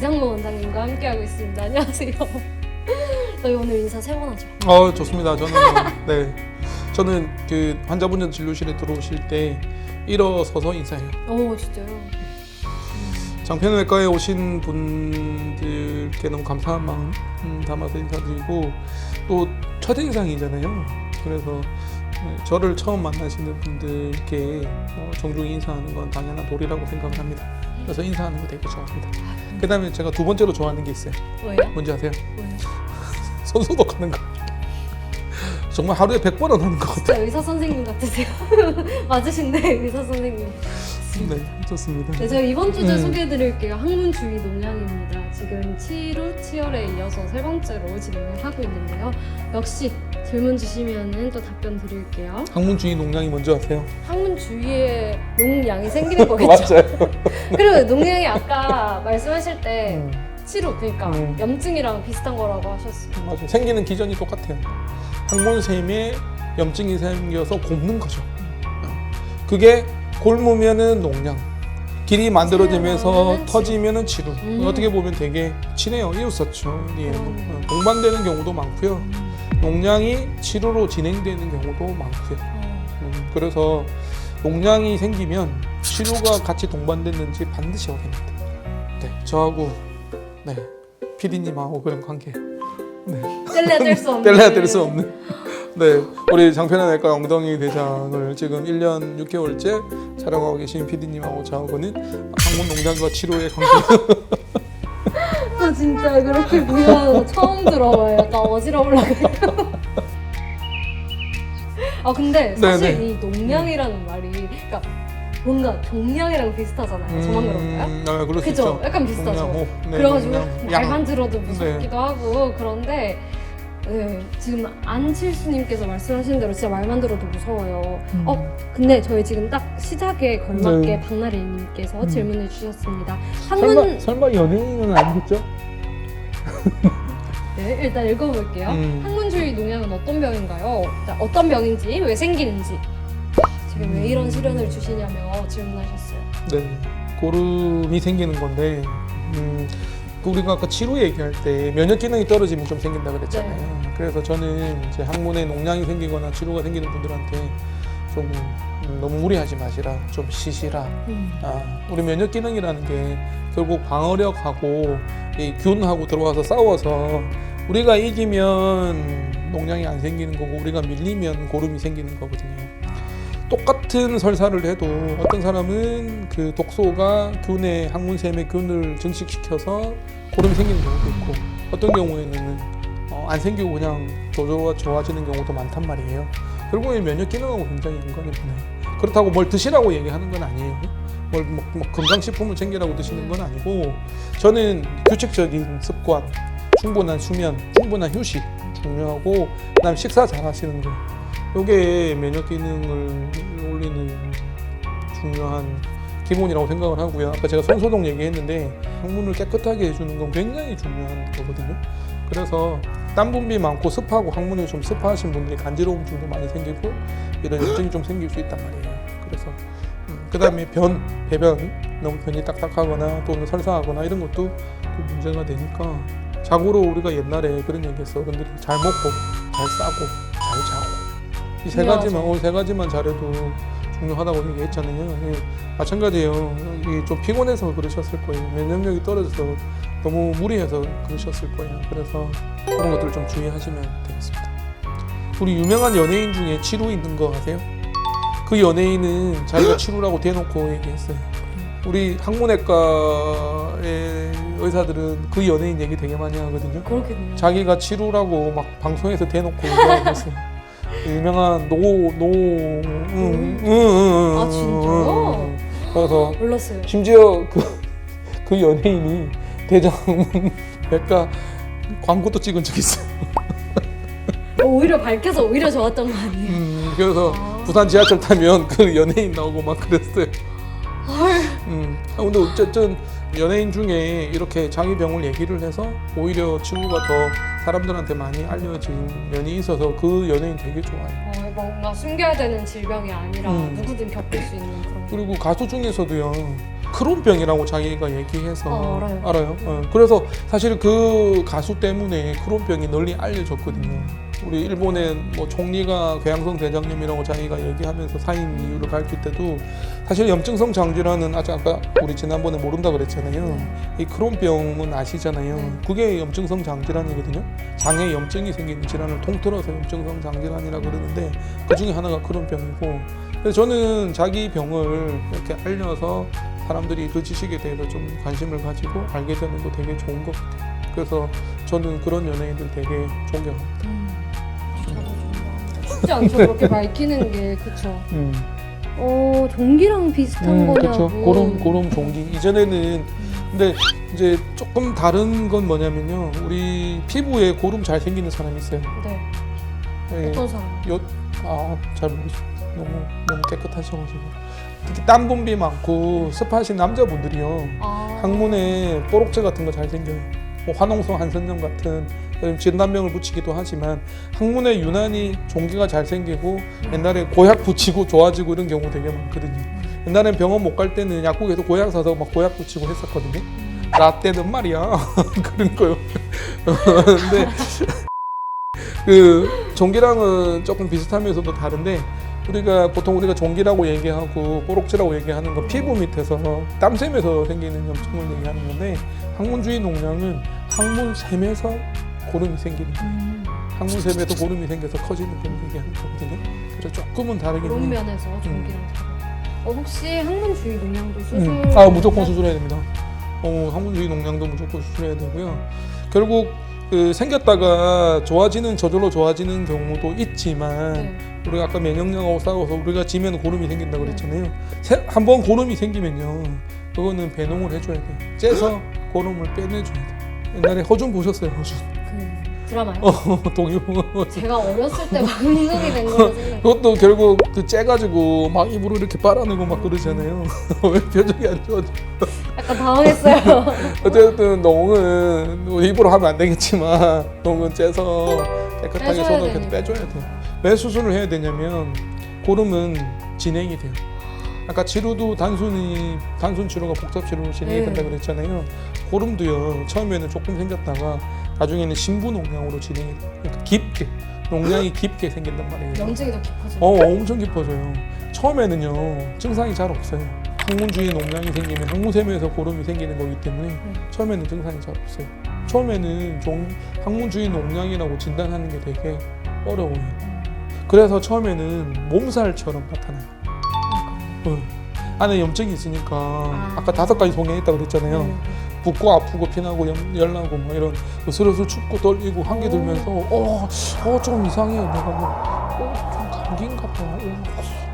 이상무 원장님과 함께하고 있습니다. 안녕하세요. 저희 오늘 인사 3번 하죠. 좋습니다. 저는 그 환자분들 진료실에 들어오실 때 일어서서 인사해요. 진짜요? 장편외과에 오신 분들께 너무 감사한 마음 담아서 인사드리고, 또 첫인상이잖아요. 그래서 저를 처음 만나시는 분들께 정중히 인사하는 건 당연한 도리라고 생각을 합니다. 그래서 인사하는 거 되게 좋아합니다. 그 다음에 제가 두 번째로 좋아하는 게 있어요. 뭐예요? 뭔지 아세요? 뭐예요? 손 소독하는 거. 정말 하루에 100번은 하는 것 같아요. 진짜 의사 선생님 같으세요. 맞으신데 의사 선생님. 네, 좋습니다. 네, 제가 이번 주제 소개해드릴게요. 항문주의 농양입니다. 지금 치열에 이어서 3번째로 진행을 하고 있는데요. 역시 질문 주시면은 또 답변 드릴게요. 항문주의 농양이 뭔지 아세요? 항문 주위에 농양이 생기는 거겠죠. 맞아요. 그리고 농양이 아까 말씀하실 때 음. 치료, 그러니까 염증이랑 비슷한 거라고 하셨어요. 맞아요. 생기는 기전이 똑같아요. 항문샘에 염증이 생겨서 곪는 거죠. 그게 곪으면은 농양, 길이 만들어지면서 치료는 터지면은 치료. 어떻게 보면 되게 친해요. 이웃사촌. 동반되는 경우도 많고요. 농양이 치료로 진행되는 경우도 많고요. 그래서 농양이 생기면 치료가 같이 동반됐는지 반드시 확인해야 돼요. 네, 저하고 PD님하고 그런 관계예요. 뗄래야 뗄 수 없는. 뗄래야 뗄 수 없는. 네, 우리 장편외과 엉덩이 대장을 지금 1년 6개월째 촬영하고 계신 PD님하고 저하고는 항문 농장과 치료의 관계. 저 진짜 그렇게 무효하는 거 처음 들어봐요. 약간 어지러우려고 해요. 근데 사실 네네. 이 농양이라는 말이 그러니까 뭔가 종양이랑 비슷하잖아요. 저만 그런가요? 그럴 수 그죠? 있죠. 약간 비슷하죠. 농양, 그래가지고 농양, 말만 양. 들어도 무섭기도 하고 그런데 지금 안칠수님께서 말씀하신 대로 진짜 말만 들어도 무서워요. 근데 저희 지금 딱 시작에 걸맞게 박나래님께서 질문을 주셨습니다. 설마 연예인은 아니겠죠? 네, 일단 읽어볼게요. 항문주의 농양은 어떤 병인가요? 어떤 병인지, 왜 생기는지. 지금 왜 이런 시련을 주시냐며 질문하셨어요. 네, 고름이 생기는 건데 우리가 아까 치료 얘기할 때 면역 기능이 떨어지면 좀 생긴다 그랬잖아요. 그래서 저는 이제 항문에 농양이 생기거나 치료가 생기는 분들한테 좀 너무 무리하지 마시라, 좀 쉬시라. 우리 면역 기능이라는 게 결국 방어력하고 이 균하고 들어와서 싸워서 우리가 이기면 농양이 안 생기는 거고 우리가 밀리면 고름이 생기는 거거든요. 똑같은 설사를 해도 어떤 사람은 그 독소가 균의 항문샘의 균을 증식시켜서 고름이 생기는 경우도 있고 어떤 경우에는 안 생기고 그냥 조조가 좋아지는 경우도 많단 말이에요. 결국에 면역 기능하고 굉장히 연관이 되네요. 그렇다고 뭘 드시라고 얘기하는 건 아니에요. 뭘 건강식품을 챙기라고 드시는 건 아니고 저는 규칙적인 습관, 충분한 수면, 충분한 휴식 중요하고 그다음 식사 잘 하시는 거 이게 면역 기능을 올리는 중요한 기본이라고 생각을 하고요. 아까 제가 손 소독 얘기했는데 항문을 깨끗하게 해주는 건 굉장히 중요한 거거든요. 그래서 땀 분비 많고 습하고 항문이 좀 습하신 분들이 간지러움증도 많이 생기고 이런 염증이 좀 생길 수 있단 말이에요. 그래서 그 다음에 배변 너무 변이 딱딱하거나 또는 설사하거나 이런 것도 또 문제가 되니까 자고로 우리가 옛날에 그런 얘기했어. 어른들이 잘 먹고 잘 싸고 잘 자고 이 세 가지만 잘해도 중요하다고 얘기했잖아요. 마찬가지예요. 좀 피곤해서 그러셨을 거예요. 면역력이 떨어져서 너무 무리해서 그러셨을 거예요. 그래서 그런 것들을 좀 주의하시면 되겠습니다. 우리 유명한 연예인 중에 치루 있는 거 아세요? 그 연예인은 자기가 치루라고 대놓고 얘기했어요. 우리 항문외과의 의사들은 그 연예인 얘기 되게 많이 하거든요. 그렇겠네요. 자기가 치루라고 막 방송에서 대놓고 얘기했어요. 유명한 아 진짜요? 그래서 몰랐어요. 심지어 그 연예인이 대장 외과 광고도 찍은 적이 있어요. 오히려 밝혀서 오히려 좋았던 거 아니에요? 그래서 부산 지하철 타면 그 연예인 나오고 막 그랬어요. 근데 어쨌든 연예인 중에 이렇게 자기 병을 얘기를 해서 오히려 치료가 더 사람들한테 많이 알려진 면이 있어서 그 연예인 되게 좋아요. 뭔가 숨겨야 되는 질병이 아니라 누구든 겪을 수 있는 그런. 그리고 가수 중에서도요. 크론병이라고 자기가 얘기해서 알아요. 그래서 사실 그 가수 때문에 크론병이 널리 알려졌거든요. 우리 일본의 뭐 총리가 궤양성 대장염이라고 자기가 얘기하면서 사인 이유를 밝힐 때도 사실 염증성 장질환은 아까 우리 지난번에 모른다 그랬잖아요. 이 크론병은 아시잖아요. 그게 염증성 장질환이거든요. 장에 염증이 생기는 질환을 통틀어서 염증성 장질환이라고 그러는데 그 중에 하나가 크론병이고, 그래서 저는 자기 병을 이렇게 알려서 사람들이 그 지식에 대해서 좀 관심을 가지고 알게 되는 거 되게 좋은 것 같아요. 그래서 저는 그런 연예인들 되게 존경합니다. 쉽지 않죠, 그렇게 밝히는 게. 그쵸. 종기랑 비슷한 거냐고. 그쵸. 그런 종기. 이전에는 근데 이제 조금 다른 건 뭐냐면요. 우리 피부에 고름 잘 생기는 사람이 있어요. 네. 어떤 사람? 잘 모르겠어요. 너무 깨끗하셔가지고. 특히 땀 분비 많고 습하신 남자분들이요. 항문에 뽀록지 같은 거 잘 생겨요. 뭐 화농성 한선염 같은 진단명을 붙이기도 하지만 항문에 유난히 종기가 잘 생기고 옛날에 고약 붙이고 좋아지고 이런 경우 되게 많거든요. 옛날엔 병원 못 갈 때는 약국에서 고약 사서 막 고약 붙이고 했었거든요. 나 때는 말이야. 그런 거요. 근데 그 종기랑은 조금 비슷하면서도 다른데, 보통 우리가 종기라고 얘기하고 뽀록지라고 얘기하는 거 피부 밑에서 땀샘에서 생기는 염증을 얘기하는 건데, 항문주의 농양은 항문샘에서 고름이 생기는 거예요. 항문샘에서 고름이 생겨서 커지는 걸 얘기하는 거거든요. 그래서 조금은 다르긴 해요. 그런 면에서 종기랑 다르고. 혹시 항문주의 농양도 수술? 무조건 수술해야 됩니다. 항문주의 농양도 무조건 수술해야 되고요. 결국 생겼다가 저절로 좋아지는 경우도 있지만 우리가 아까 면역력하고 싸워서 우리가 지면 고름이 생긴다고 그랬잖아요. 한번 고름이 생기면요, 그거는 배농을 해줘야 돼요. 째서 고름을 빼내줘야 돼요. 옛날에 허준 보셨어요? 허준 드라마요? 동요. 제가 어렸을 때 방송이 된 거라서 그것도 결국 째가지고 막 입으로 이렇게 빨아내고 막 그러잖아요. 왜 표정이 안 좋아? 약간 당황했어요. 어쨌든 농은 입으로 하면 안 되겠지만 농은 째서 깨끗하게 손을 계속 빼줘야 돼요. 왜 수술을 해야 되냐면 고름은 진행이 돼요. 아까 치료도 단순 치료가 복잡 치료로 진행이 된다 그랬잖아요. 고름도요, 처음에는 조금 생겼다가 나중에는 심부 농양으로 진행이 돼요. 그러니까 깊게 농양이 깊게 생긴단 말이에요. 염증이 더 깊어져요. 엄청 깊어져요. 처음에는요 증상이 잘 없어요. 항문주의 농양이 생기면 항문샘에서 고름이 생기는 거기 때문에 처음에는 증상이 잘 없어요. 처음에는 항문주의 농양이라고 진단하는 게 되게 어려워요. 그래서 처음에는 몸살처럼 나타나요. 안에 염증이 있으니까 아까 5가지 소개했다고 그랬잖아요. 붓고 아프고 피나고 열나고 뭐 이런 스르스르 춥고 떨리고 한기 들면서 좀 이상해요. 내가 좀 감기인가 봐.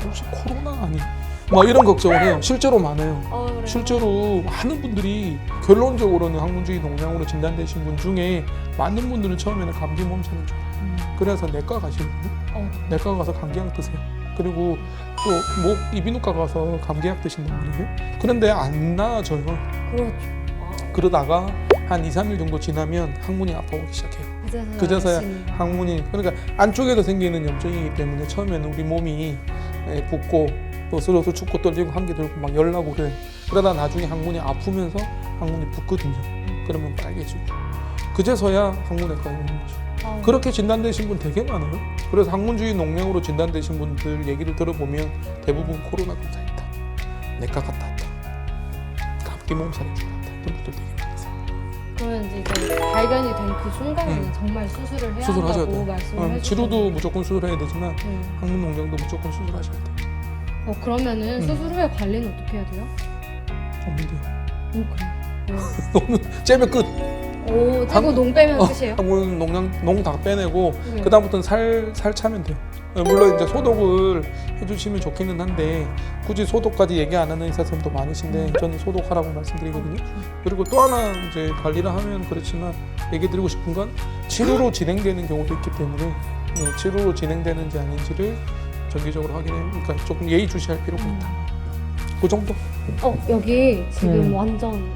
혹시 코로나 아니야? 막 이런 걱정을 해요. 실제로 많아요. 실제로 많은 분들이 결론적으로는 항문주의 농양으로 진단되신 분 중에 많은 분들은 처음에는 감기 몸살인 줄 알아요. 그래서 내과 가시거든요. 내과 가서 감기약 드세요. 그리고 또 목 이비인후과 가서 감기약 드신단 말이에요. 그런데 안 나아져요. 그렇죠. 그러다가 한 2, 3일 정도 지나면 항문이 아파오기 시작해요. 그제서야 항문이, 그러니까 안쪽에도 생기는 염증이기 때문에 처음에는 우리 몸이 붓고 또 스르스르 춥고 떨리고 한기 들고 막 열나고 그래요. 그러다 나중에 항문이 아프면서 항문이 붓거든요. 그러면 빨개지고 그제서야 항문외과에 오는 거죠. 그렇게 진단되신 분 되게 많아요. 그래서 항문주의 농양으로 진단되신 분들 얘기를 들어보면 대부분 코로나 검사했다, 내과 갔다 왔다, 감기 몸살인 줄 알았다, 이런 분들 되게 많으세요. 그러면 이제 발견이 된 그 순간에는 정말 수술을 해야 수술하셔야 한다고 돼요. 말씀을 해주셨어요. 치료도 무조건 수술해야 되지만 항문 농양도 무조건 수술하셔야 돼요. 그러면은 수술 후에 관리는 어떻게 해야 돼요? 좀 힘들어요. 그래요. 너무 째면 끝. 째고 농 빼면 끝이에요? 항문 농 다 빼내고 그 다음부터는 살 차면 돼요. 물론 이제 소독을 해주시면 좋기는 한데 굳이 소독까지 얘기 안 하는 의사 선생님도 많으신데 저는 소독하라고 말씀드리거든요. 그리고 또 하나 이제 관리를 하면 그렇지만 얘기 드리고 싶은 건 치료로 진행되는 경우도 있기 때문에 치료로 진행되는지 아닌지를 정기적으로 확인해. 그러니까 조금 예의주시할 필요가 있다. 그 정도. 여기 지금 완전